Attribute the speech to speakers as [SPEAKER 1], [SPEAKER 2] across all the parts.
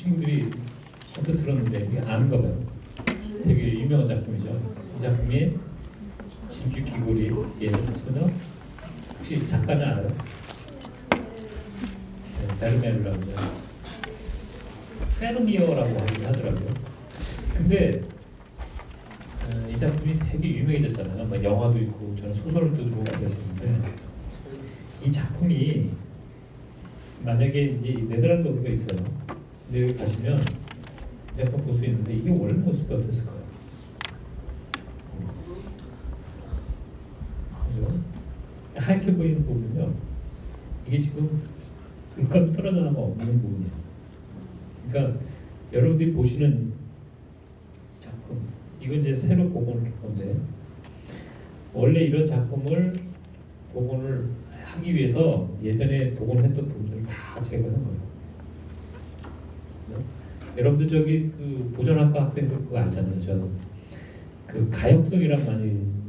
[SPEAKER 1] 친구들이 언뜻 들었는데 이게 아는가 봐요. 되게 유명한 작품이죠. 이 작품이 진주 귀걸이의 소녀. 혹시 작가는 알아요? 네, 베르메르라고 하죠. 페르미어라고 하긴 하더라고요. 근데 이 작품이 되게 유명해졌잖아요. 뭐 영화도 있고 저는 소설도 좀 그랬었는데 이 작품이 만약에 이제 네덜란드 어디가 있어요. 근데 여기 가시면 이 작품 볼 수 있는데 이게 원래 모습이 어땠을까요? 그죠? 하얗게 보이는 부분은요. 이게 지금 물감이 떨어져 나가 없는 부분이에요. 그러니까 여러분들이 보시는 작품, 이건 이제 새로 복원을 할 건데 원래 이런 작품을 복원을 하기 위해서 예전에 복원했던 부분들을 다 제거한 거예요. 여러분들 저기 그 보존학과 학생들 그거 알잖아요. 저 그 가역성이란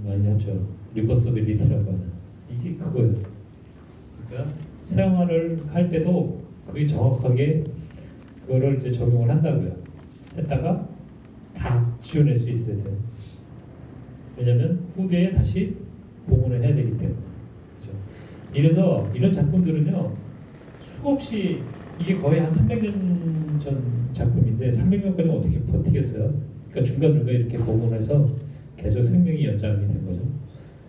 [SPEAKER 1] 많이 하죠. 리버서빌리티라고 하는 이게 그거예요. 그러니까 사용화를 할 때도 그게 정확하게 그거를 이제 적용을 한다고요. 했다가 다 지워낼 수 있어야 돼요. 왜냐하면 후대에 다시 복원을 해야 되기 때문에. 그렇죠? 이래서 이런 작품들은요 수없이 이게 거의 한 300년 전 작품인데 300년까지 어떻게 버티겠어요? 그러니까 중간중간 이렇게 복원해서 계속 생명이 연장이 된 거죠.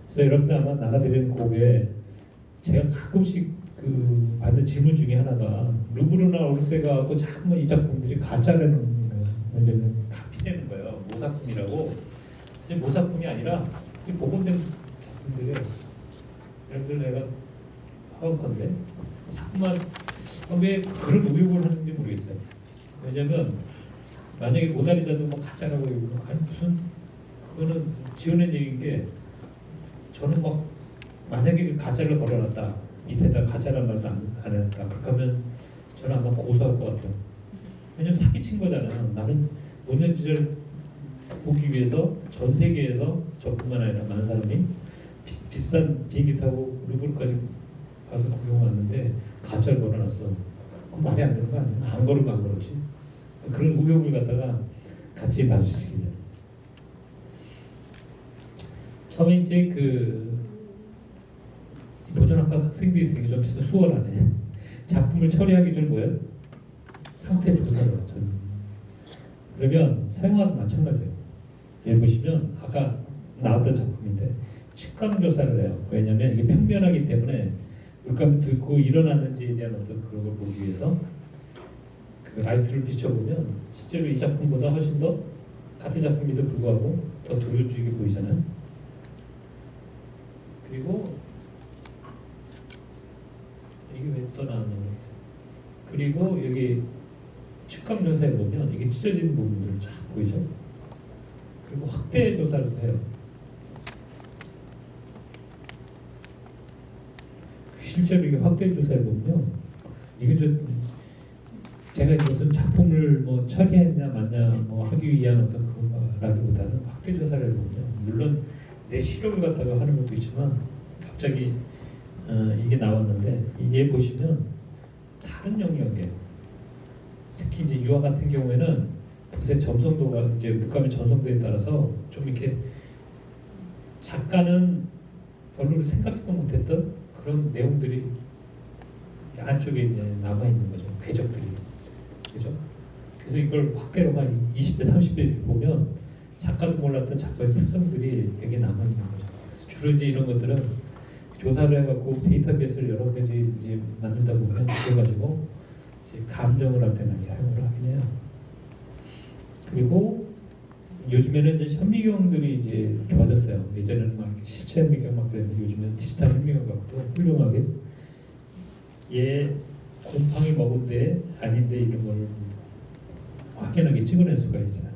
[SPEAKER 1] 그래서 여러분들 아마 나눠드리는 곡에 제가 가끔씩 그 받는 질문 중에 하나가 루브르나 올세가 하고 자꾸만 이 작품들이 가짜라는 거예요. 왜냐면 카피되는 거예요. 모사품이라고. 근데 모사품이 아니라 복원된 작품들이에요. 여러분들 내가 하는 건데 자꾸만 왜 그런 의혹을 하는지 모르겠어요. 왜냐면 만약에 모나리자도 뭐 가짜라고 이러고 아니 무슨 그거는 지어낸 얘기인 게 저는 막 만약에 그 가짜를 걸어놨다 밑에다 가짜란 말도 안 했다 그렇게 하면 저는 아마 고소할 것 같아요. 왜냐면 사기친 거잖아요. 나는 모나리자를 보기 위해서 전 세계에서 저뿐만 아니라 많은 사람이 비싼 비행기 타고 루브르까지 가서 구경 왔는데 가짜를 걸어놨어. 그건 말이 안 되는 거 아니야? 안 걸으면 안 걸었지. 그런 의혹을 갖다가 같이 맞으시기를. 처음에 이제 그 보존학과 학생들이 있으니까 좀 수월하네. 작품을 처리하기 전에 뭐예요? 상태 조사를 하죠. 그러면 사용화도 마찬가지예요. 여기 보시면 아까 나왔던 작품인데 측강 조사를 해요. 왜냐하면 이게 평면하기 때문에 물감이 들고 일어났는지에 대한 어떤 그런 걸 보기 위해서 그 라이트를 비춰보면 실제로 이 작품보다 훨씬 더 같은 작품에도 불구하고 더 두루두루하게 보이잖아요. 그리고 이게 왜 또 나왔냐? 그리고 여기 측강 조사에 보면 이게 찢어진 부분들을 쫙 보이죠. 그리고 확대 조사를 해요. 실제로 이게 확대 조사에 보면 이게 제가 무슨 작품을 뭐 처리했냐 맞냐 뭐 하기 위한 어떤 그거라기보다는 확대 조사를 보면 물론 내 실험을 갖다가 하는 것도 있지만 갑자기 이게 나왔는데 얘 보시면 다른 영역이에요. 특히 이제 유화 같은 경우에는 붓의 점성도가 이제 물감의 점성도에 따라서 좀 이렇게 작가는 별로 생각지도 못했던 그런 내용들이 안쪽에 이제 남아 있는 거죠. 궤적들이. 그죠? 그래서 이걸 확대로 한 20배, 30배 이렇게 보면 작가도 몰랐던 작가의 특성들이 여기 남아 있는 거죠. 그래서 주로 이제 이런 것들은 조사를 해갖고 데이터베이스를 여러 가지 이제 만들다 보면 그래가지고 이제 감정을 할 때 많이 사용을 하긴 해요. 그리고 요즘에는 이제 현미경들이 이제 좋아졌어요. 예전에는 막 실체 현미경 막 그랬는데 요즘은 디지털 현미경 갖고도 훌륭하게 얘 곰팡이 먹은 데 아닌데 이런 걸 확연하게 찍어낼 수가 있어요.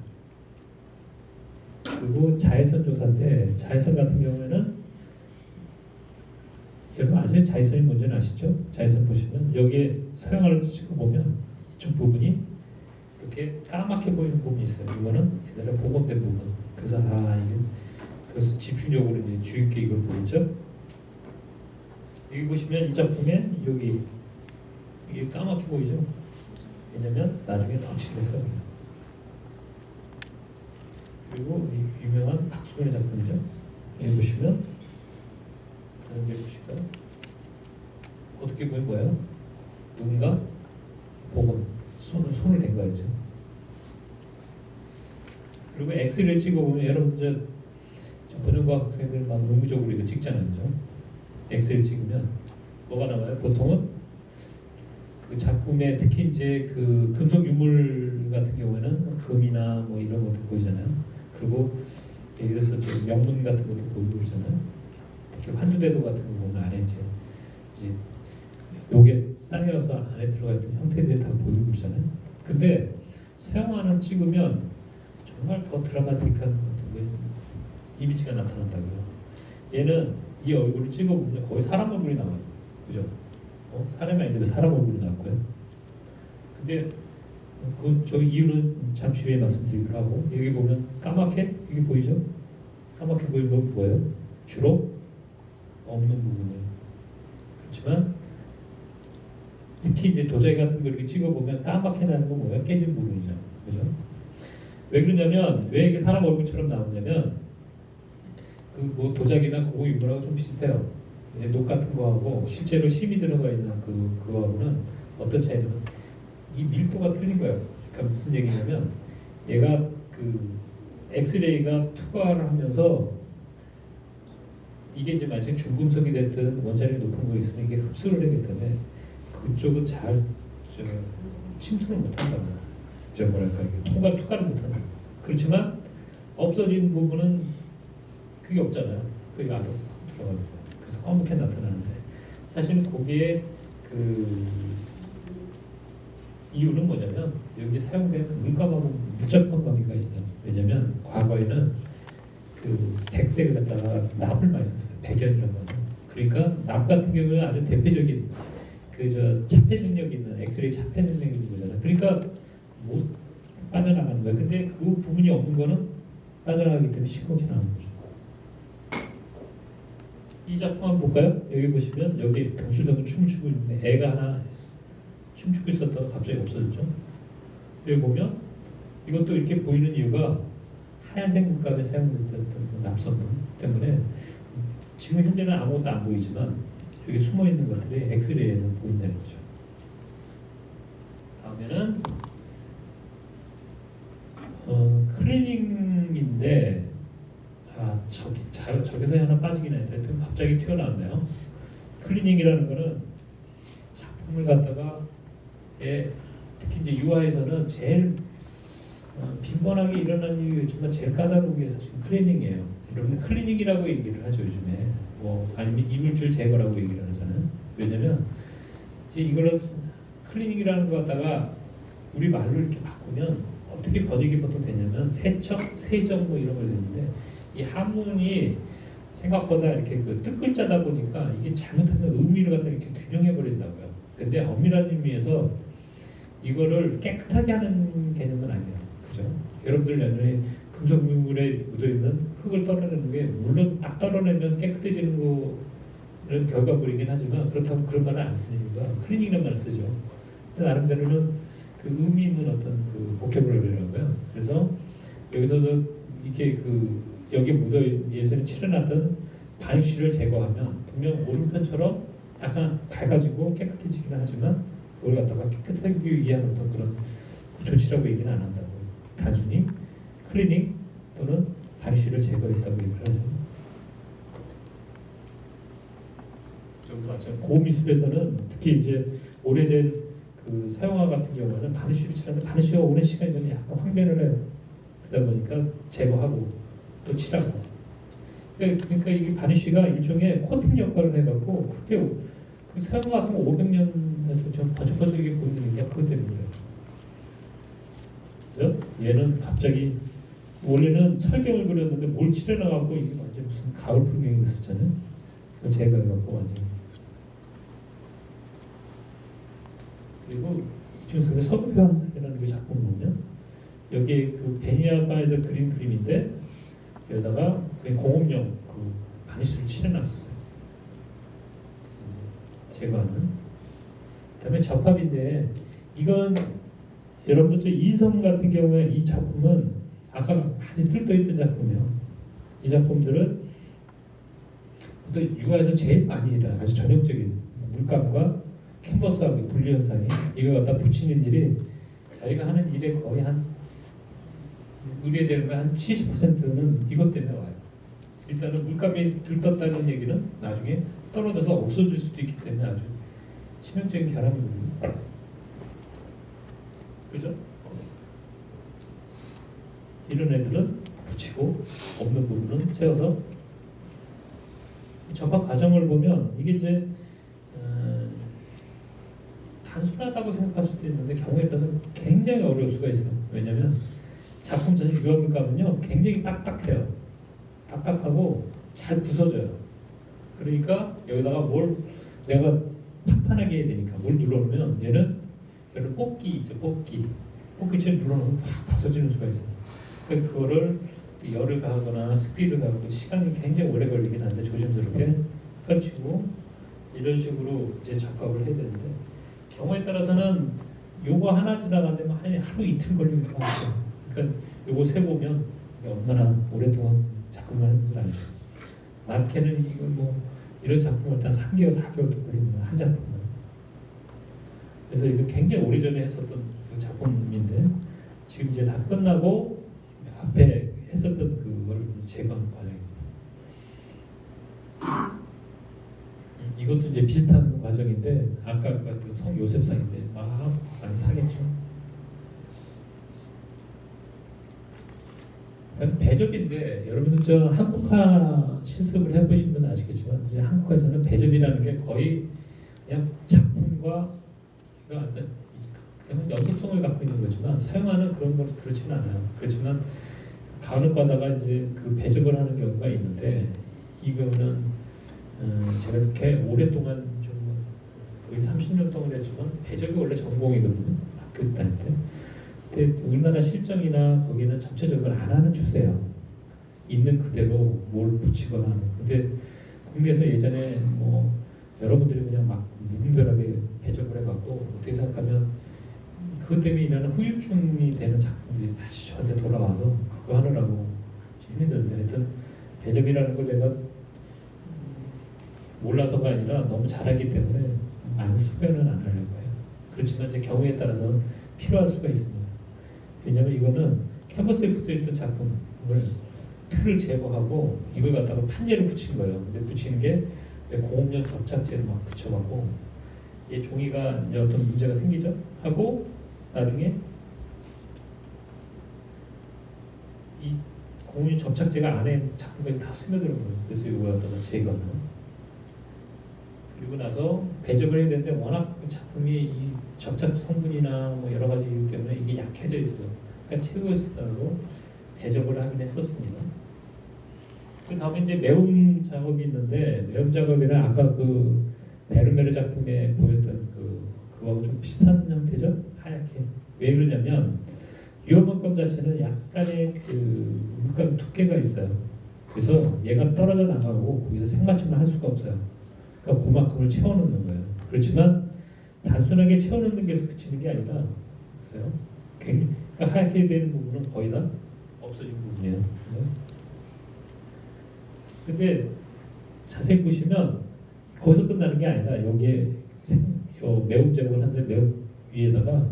[SPEAKER 1] 그리고 자외선 조사인데 자외선 같은 경우에는 여러분 아세요? 자외선이 뭔지는 아시죠? 자외선 보시면 여기에 사용을 찍어보면 이쪽 부분이 이렇게 까맣게 보이는 부분이 있어요. 이거는 옛날에 복원된 부분. 그래서 이게 그래서 집중적으로 이제 주의 깊게 이걸 보겠죠. 여기 보시면 이 작품에 여기 이게 까맣게 보이죠. 왜냐면 나중에 덧칠을 해서 그래요. 그리고 이 유명한 박수근의 작품이죠. 여기 보시면 여기 보실까요? 어떻게 보면 뭐예요? 누군가 복음 손을 댄 거죠. 그리고 엑스를 찍어보면 여러분들 보정과학 학생들 막 의무적으로 이거 찍잖아요, 그죠? 엑스를 찍으면 뭐가 나와요? 보통은 그 작품에 특히 이제 그 금속 유물 같은 경우에는 금이나 뭐 이런 것도 보이잖아요. 그리고 예를 들어서 저 명문 같은 것도 보이고 그러잖아요. 특히 환두대도 같은 거 보면 안에 이제 녹에 쌓여서 안에 들어가 있던 형태들이 다 보이고 그러잖아요. 근데 서양화를 찍으면 정말 더 드라마틱한 어떤 그 이미지가 나타난다고요. 얘는 이 얼굴을 찍어보면 거의 사람 얼굴이 나와요. 그죠? 사람이 아닌데 왜 사람 얼굴이 나왔고요? 근데 저 이유는 잠시 후에 말씀드리기로 하고, 여기 보면 까맣게 이게 보이죠? 까맣게 보이는 건 뭐예요? 주로 없는 부분이에요. 그렇지만 특히 이제 도자기 같은 거 이렇게 찍어보면 까맣게 나는 건 뭐예요? 깨진 부분이죠. 그죠? 왜 그러냐면, 왜 이게 사람 얼굴처럼 나오냐면, 그 뭐 도자기나 고급 유물하고 좀 비슷해요. 녹 같은 거하고 실제로 심이 들어가 있는 그거하고는 어떤 차이냐면 이 밀도가 틀린 거예요. 그러니까 무슨 얘기냐면 얘가 그 엑스레이가 투과를 하면서 이게 이제 만약 중금속이 됐든 원자력이 높은 거 있으면 이게 흡수를 하기 때문에 그쪽은 잘 침투를 못한다고. 저 뭐랄까 투과를 못한다. 그렇지만 없어진 부분은 그게 없잖아요. 그게 안으로 들어가는 거예요. 그래서 검게 나타나는데 사실 거기에 그 이유는 뭐냐면 여기 사용된 그 물감하고 밀접한 관계가 있어요. 왜냐면 과거에는 그 백색을 갖다가 납을 많이 썼어요. 백연이라고 하죠. 그러니까 납 같은 경우는 아주 대표적인 그 차폐 능력이 있는 엑스레이 차폐 능력이 있는 거잖아요. 그러니까 못 빠져나가는 거예요. 근데 그 부분이 없는 거는 빠져나가기 때문에 시커멓게 나오는 거죠. 이 작품 한번 볼까요? 여기 보시면 여기 경실동은 춤을 추고 있는데 애가 하나 춤추고 있었다가 갑자기 없어졌죠. 여기 보면 이것도 이렇게 보이는 이유가 하얀색 물감에 사용됐던 납선분 때문에 지금 현재는 아무것도 안 보이지만 여기 숨어있는 것들이 엑스레이에는 보인다는 거죠. 다음에는 클리닝인데 저기서 하나 빠지긴 했는데 하여튼 갑자기 튀어나왔네요. 클리닝이라는 거는 작품을 갖다가 특히 이제 유화에서는 제일 빈번하게 일어나는 이유였지만 제일 까다로운 게 사실 클리닝이에요. 여러분들 클리닝이라고 얘기를 하죠 요즘에. 뭐 아니면 이물질 제거라고 얘기를 하잖아요. 왜냐면 이제 이걸 클리닝이라는 거 갖다가 우리 말로 이렇게 바꾸면 어떻게 번역이 보통 되냐면 세척, 세정 뭐 이런 걸 되는데 이 한문이 생각보다 이렇게 그 뜻글자다 보니까 이게 잘못하면 의미를 갖다 이렇게 균형해 버린다고요. 근데 엄밀한 의미에서 이거를 깨끗하게 하는 개념은 아니에요. 그죠? 여러분들 예전에 금속 유물에 이렇게 묻어 있는 흙을 떨어내는 게 물론 딱 떨어내면 깨끗해지는 거는 결과물이긴 하지만 그렇다고 그런 말을 안 쓰니까 클리닝이라는 말을 쓰죠. 근데 나름대로는 그 의미 있는 어떤 그 보캐블러리라고요. 그래서 여기서도 이렇게 그 여기 묻어 예전에 칠해놨던 반실을 제거하면 분명 오른편처럼 약간 밝아지고 깨끗해지기는 하지만 그걸 갖다가 깨끗하기 위한 어떤 그런 조치라고 얘기는 안 한다고. 단순히 클리닝 또는 반실을 제거했다고 얘기를 하죠. 고미술에서는 특히 이제 오래된 그 서양화 같은 경우는 바니쉬를 칠하는데 바니쉬가 오랜 시간이 되면 약간 황변을 해요. 그러다 보니까 제거하고 또 칠하고. 그러니까 이게 바니쉬가 일종의 코팅 역할을 해갖고 그렇게 그 서양화 같은 거 500년 좀 번쩍번쩍하게 보이는 게 그것 때문이에요. 그죠? 얘는 갑자기 원래는 설경을 그렸는데 뭘 칠해놔갖고 이게 완전 무슨 가을 풍경이 됐었잖아요. 그걸 제거해갖고 완전. 그리고 이 중에서 서구표 한색이라는 게 작품 보면 여기 그 베니아바에다 그린 그림인데 여기다가 그게 공업용 그 바니쉬를 칠해놨었어요. 그래서 이제 제거하는. 그다음에 접합인데 이건 여러분들 저 이성 같은 경우에 이 작품은 아까 많이 들떠있던 작품이에요. 이 작품들은 또 육아에서 제일 많이 일어나는 아주 전형적인 물감과 캔버스하고 분리 현상이 이거 갖다 붙이는 일이 자기가 하는 일에 거의 한 의뢰되는 거 한 70%는 이것 때문에 와요. 일단은 물감이 들떴다는 얘기는 나중에 떨어져서 없어질 수도 있기 때문에 아주 치명적인 결함이거든요. 그죠? 이런 애들은 붙이고 없는 부분은 채워서 접합 과정을 보면 이게 이제 단순하다고 생각할 수도 있는데 경우에 따라서 굉장히 어려울 수가 있어요. 왜냐하면 작품 자체 유화물감은요 굉장히 딱딱해요. 딱딱하고 잘 부서져요. 그러니까 여기다가 뭘 내가 판판하게 해야 되니까 뭘 눌러놓으면 얘는 뽑기 있죠. 뽑기처럼 눌러놓으면 확 벗어지는 수가 있어요. 그러니까 그거를 열을 가하거나 스피드를 가하고 시간이 굉장히 오래 걸리긴 한데 조심스럽게 펼치고 이런 식으로 이제 접합을 해야 되는데 경우에 따라서는 요거 하나 지나가는데 하루 이틀 걸리는 것 같아요. 그러니까 요거 세보면 얼마나 오랫동안 작품을 했는지 알죠. 많게는 이거 뭐 이런 작품을 한 3개월, 4개월도 걸립니다. 한 작품은. 그래서 이거 굉장히 오래전에 했었던 그 작품인데 지금 이제 다 끝나고 앞에 했었던 그걸 제거하는 과정입니다. 이것도 이제 비슷한 과정인데 아까 그 같은 성 요셉상인데 많이 상했죠. 배접인데 여러분들 저 한국화 실습을 해보신 분은 아시겠지만 이제 한국화에서는 배접이라는 게 거의 그냥 작품과 그냥 연속성을 갖고 있는 거지만 사용하는 그런 건 그렇지는 않아요. 그렇지만 간혹 가다가 이제 그 배접을 하는 경우가 있는데 이거는 제가 이렇게 오랫동안 좀 거의 30년 동안 했지만 배접이 원래 전공이거든요. 학교 다닐 때. 근데 우리나라 실정이나 거기는 전체적으로 안 하는 추세예요. 있는 그대로 뭘 붙이거나 하는. 근데 국내에서 예전에 뭐 여러분들이 그냥 막 무분별하게 배접을 해갖고 어떻게 생각하면 그것 때문에 일어나는 후유증이 되는 작품들이 다시 저한테 돌아와서 그거 하느라고 힘들던데 하여튼 배접이라는 걸 내가 몰라서가 아니라 너무 잘하기 때문에 많이 소개는 안 하려고 해요. 그렇지만 이제 경우에 따라서 필요할 수가 있습니다. 왜냐하면 이거는 캔버스에 붙어있던 작품을 틀을 제거하고 이걸 갖다가 판재를 붙인 거예요. 근데 붙이는 게 고음련 접착제를 막 붙여갖고 이 종이가 이제 어떤 문제가 생기죠? 하고 나중에 이 고음련 접착제가 안에 작품까지 다 스며드는 거예요. 그래서 이거 갖다가 제거하는. 그리고 나서 배접을 해야 되는데 워낙 그 작품이 이 접착 성분이나 뭐 여러 가지 이유 때문에 이게 약해져 있어요. 그러니까 최고의 수단으로 배접을 하긴 했었습니다. 그 다음에 이제 매움 작업이 있는데 매움 작업에는 아까 그 베르메르 작품에 보였던 그거하고 좀 비슷한 형태죠. 하얗게. 왜 그러냐면 유화물감 자체는 약간의 그 물감 두께가 있어요. 그래서 얘가 떨어져 나가고 거기서 색맞춤을 할 수가 없어요. 그러니까 그만큼을 채워넣는 거예요. 그렇지만 단순하게 채워넣는 게 그치는 게 아니라 보세요. 그러니까 하얗게 되는 부분은 거의 다 없어진 부분이에요. 근데 자세히 보시면 거기서 끝나는 게 아니라 여기에 매움 제목을 한데 매움 위에다가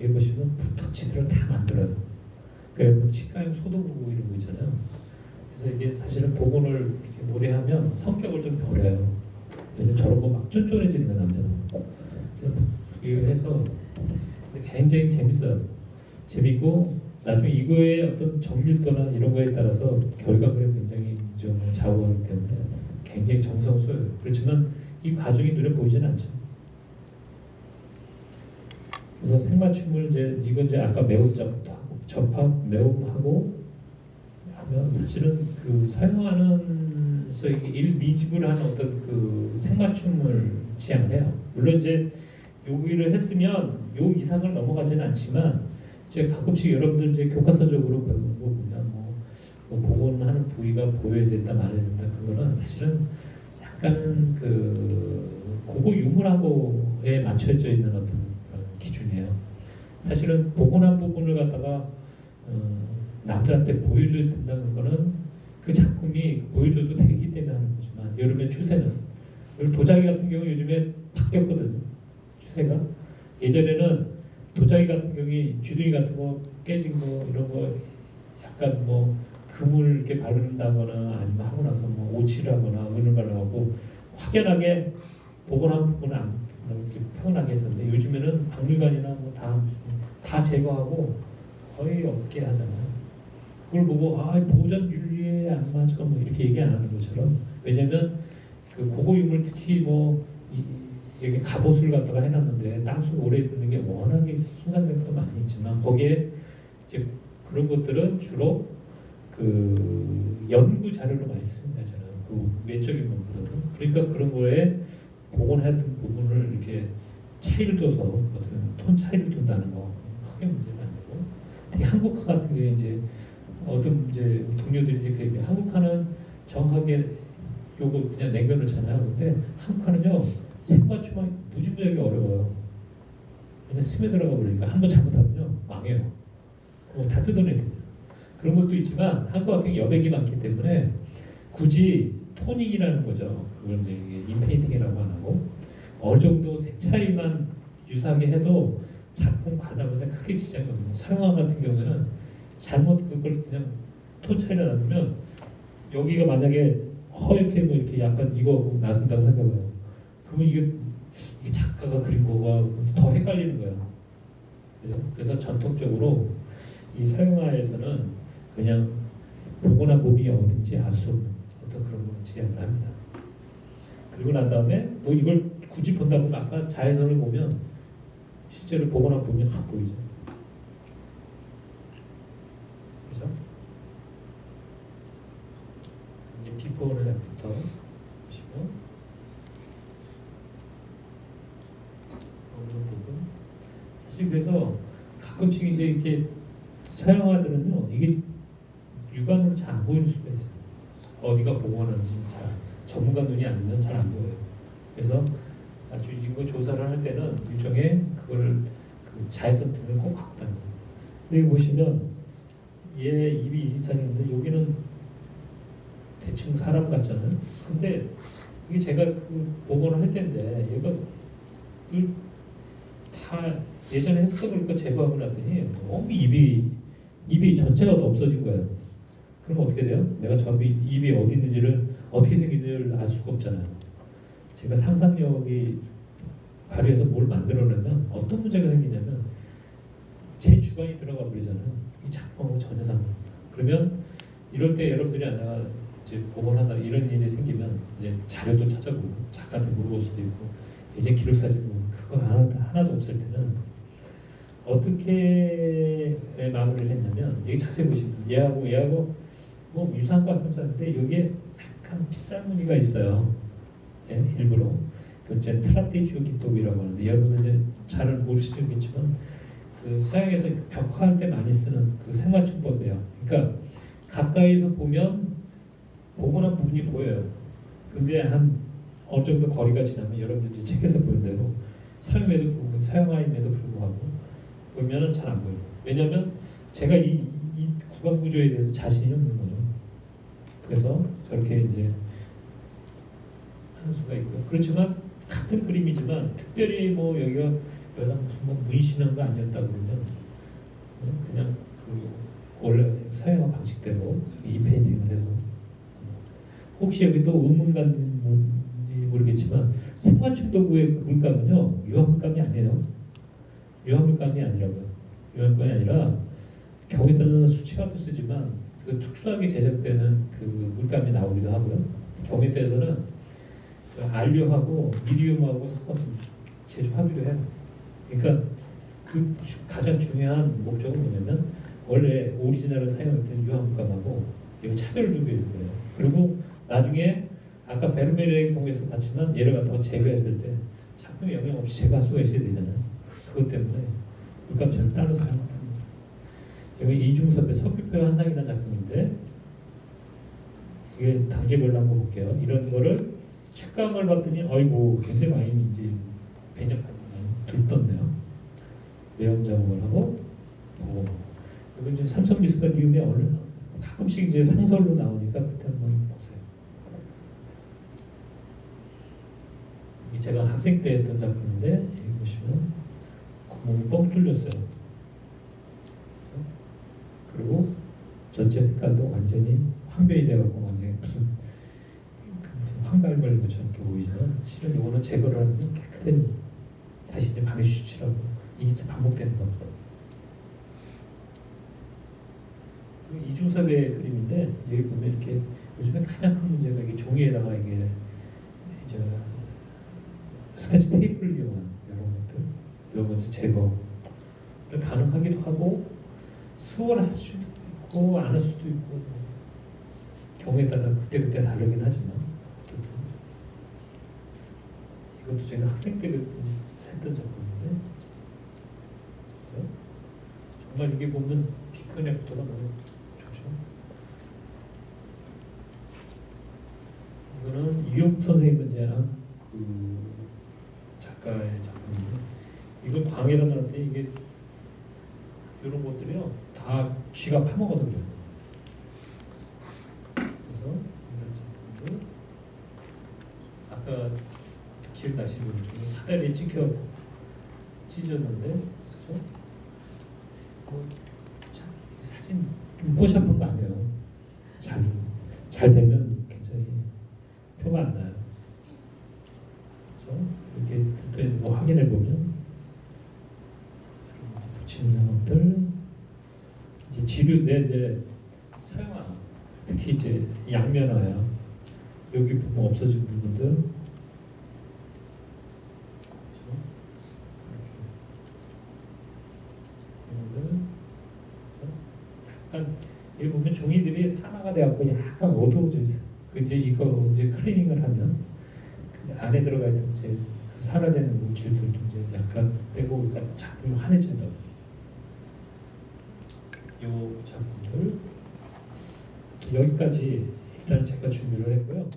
[SPEAKER 1] 여기 보시면 붓터치들을 다 만들어요. 그러니까 치과용 소독부 이런 거 있잖아요. 그래서 이게 사실은 복원을 이렇게 오래 하면 성격을 좀 버려요. 왜냐면 저런 거 막 쫀쫀해지는 거예요, 남자는. 이걸 해서 굉장히 재밌어요. 재밌고 나중에 이거의 어떤 정밀도나 이런 거에 따라서 결과물이 굉장히 좀 좌우하기 때문에 굉장히 정성스러워요. 그렇지만 이 과정이 눈에 보이지는 않죠. 그래서 색맞춤을 이건 아까 매움 작업도 하고 접합 매움하고 하면 사실은 그 사용하는 일 미집을 하는 어떤 그 색맞춤을 지향을 해요. 물론 이제 여기를 했으면 요 이상을 넘어가지는 않지만 이제 가끔씩 여러분들 이제 교과서적으로 배우는 거 보면 뭐 복원하는 부위가 보여야 된다 말해야 된다 그거는 사실은 약간은 그 고고 유물하고에 맞춰져 있는 어떤 그런 기준이에요. 사실은 복원한 부분을 갖다가 남들한테 보여줘야 된다는 거는 그 작품이 보여줘도 되기 때문에 하는 거지만 여름의 추세는 도자기 같은 경우 요즘에 바뀌었거든요. 추세가 예전에는 도자기 같은 경우 주둥이 같은 거 깨진 거 이런 거 약간 뭐 금을 이렇게 바른다거나 아니면 하고 나서 뭐 오칠하거나 은을 발라하고 확연하게 복원한 부분은 안 이렇게 표현하게 했었는데 요즘에는 박물관이나 뭐 다 제거하고 거의 없게 하잖아요. 그걸 보고 보존 윤리에 안 맞아 뭐 이렇게 얘기 안 하는 것처럼 왜냐면 그 고고유물 특히 뭐 여기 갑옷을 갖다가 해놨는데 땅속 오래 있는 게 워낙에 손상된 것도 많이 있지만 거기에 이제 그런 것들은 주로 그 연구 자료로 많이 씁니다. 저는 그 외적인 것보다도 그러니까 그런 거에 복원했던 부분을 이렇게 차이를 둬서 어떤 톤 차이를 둔다는 거 크게 문제는 안 되고 특히 한국화 같은 경우에 이제 어떤 이제 동료들이 이제 그 얘기 한국화는 정확하게 요거 그냥 남겨놓잖아요. 근데 한국화는요 색맞춤하기 무지무지하게 어려워요. 그냥 스며들어가 버리니까 한번 잘못하면요 망해요. 그거 다 뜯어내야 돼요. 그런 것도 있지만 한국 같은 경우 여백이 많기 때문에 굳이 토닝이라는 거죠. 그걸 이제 인페인팅이라고 안 하고 어느 정도 색 차이만 유사하게 해도 작품 관람하는데 크게 지장이 없는 서양화 같은 경우에는 잘못 그걸 그냥 톤 차이를 놔두면 여기가 만약에 허옇게 뭐 이렇게 약간 이거 놔둔다고 생각해요. 그러면 이게 작가가 그린 거가 더 헷갈리는 거예요. 그래서 전통적으로 이 서양화에서는 그냥 복원한 몸이 어딘지 알 수 없는 어떤 그런 걸 지향을 합니다. 그리고 난 다음에 뭐 이걸 굳이 본다 보면 아까 자외선을 보면 실제로 복원한 몸이 확 보이죠. 그죠? 이제 비포를 애프터 보시고 어느 부분 사실 그래서 가끔씩 이제 이렇게 서양화들은요 이게 육안으로 잘 안 보일 수가 있어요. 어디가 복원하는지 잘 전문가 눈이 아니면 잘 안 보여요. 그래서 아주 이거 조사를 할 때는 일종의 그거를 그 자외선 등을 꼭 갖고 다니고. 근데 여기 보시면 얘 입이 이상인데 여기는 대충 사람 같잖아요. 근데 이게 제가 그 복원을 할 때인데 얘가 다 예전에 했었던 거니까 제거하고 났더니 너무 입이 전체가 없어진 거예요. 그럼 어떻게 돼요? 내가 저 입이 어디 있는지를 어떻게 생긴지를 알 수가 없잖아요. 제가 상상력이 발휘해서 뭘 만들어내면 어떤 문제가 생기냐면 제 주관이 들어가 버리잖아요. 이 작품하고 전혀 상관없다. 그러면 이럴 때 여러분들이 하나 이제 복원하다 이런 일이 생기면 이제 자료도 찾아보고 작가한테 물어볼 수도 있고 이제 기록사진 그거 하나도 없을 때는 어떻게 마무리를 했냐면 여기 자세히 보시면 얘하고 뭐 유사한 것 같은데 여기에 약간 비싼 무늬가 있어요. 예, 일부러 그 이제 트라피지오 기법이라고 하는데 여러분들 이제 잘 모르시겠지만 그 서양에서 그 벽화할 때 많이 쓰는 그 색맞춤법이에요. 그러니까 가까이서 보면 복원한 부분이 보여요. 근데 한 어느 정도 거리가 지나면 여러분들 이제 책에서 보는 대로 사용화임에도 불구하고 보면은 잘 안 보여요. 왜냐하면 제가 이 구간 구조에 대해서 자신이 없는 거죠. 그래서 저렇게 이제 하는 수가 있고요. 그렇지만 같은 그림이지만 특별히 뭐 여기가 여기다 무슨 뭐 문신한 거 아니었다 그러면 그냥 그 원래 사용한 방식대로 이 페인팅을 해서 혹시 여기 또 의문 갖는지 모르겠지만 색맞춤 도구의 물감은요 유화물감이 아니에요. 유화물감이 아니라고요. 유화물감이 아니라 경우에 따라서 수채화도 쓰지만 그 특수하게 제작되는 그 물감이 나오기도 하고요. 경우에 따라서는 그 알료하고 미리움하고 섞어서 제조하기도 해요. 그러니까 그 가장 중요한 목적은 뭐냐면 원래 오리지널을 사용했던 유화물감하고 이거 차별을 두기 위해서 그래요. 그리고 나중에 아까 베르메르의 경우에서 봤지만 얘를 갖다가 제거했을 때 작품에 영향 없이 제거할 수가 있어야 되잖아요. 그것 때문에 물감체를 따로 사용을 합니다. 여기 이중섭의 석유표 환상이라는 작품인데 이게 단계별로 한번 볼게요. 이런 거를 측감을 봤더니 어이구 굉장히 많이 이제 배nhập 들떴네요. 매운 작업을 하고 보고. 그리고 이제 삼성 미술관 리움에 어느 가끔씩 이제 상설로 나오니까 그때 한번 보세요. 이 제가 학생 때 했던 작품인데 여기 보시면 구멍이 뻥 뚫렸어요. 그리고 전체 색깔도 완전히 황변이 돼갖고 완전히 무슨 황갈벌 것처럼 이렇게 보이지만 실은 이거는 제거를 하면 깨끗한 다시 이제 바니쉬칠하고 이게 반복되는 겁니다. 이중섭의 그림인데 여기 보면 이렇게 요즘에 가장 큰 문제가 이게 종이에다가 이게 이제 스케치 테이프를 이용한 이런 것들 이런 것들 제거를 가능하기도 하고 수월할 수도 있고 안 할 수도 있고 경우에 따라 그때그때 다르긴 하지만 어쨌든 이것도 제가 학생 때 했던 작품인데 정말 이게 보면 피크넥부터가 너무 좋죠. 이거는 이용 선생님 문제랑 그 작가의 작품인데 이걸 광해라 나한테 이게 이런 것들이요 다 쥐가 파먹어서 그래요. 그래서 이런 작품도 아까 기억나시는 것처럼 사다리에 찍혀 찢었는데 그렇죠? 참 사진 포샵한 거 아니에요. 잘 되면 굉장히 표가 안 나요. 그렇죠? 이렇게 듣더니 뭐 확인해 보면 붙이는 작업들 이제 지류인데 이제 서양화 특히 이제 양면화야 여기 부분 없어진 부분들 그렇죠? 이렇게 약간 여기 보면 종이들이 산화가 돼갖고 약간 어두워져 있어. 그 이제 이거 이제 클리닝을 하면 그 안에 들어가 있던 이제 그 산화되는 물질들도 이제 약간 빼고 그러니까 작품이 환해진다. 요 작품들 여기까지 일단 제가 준비를 했고요.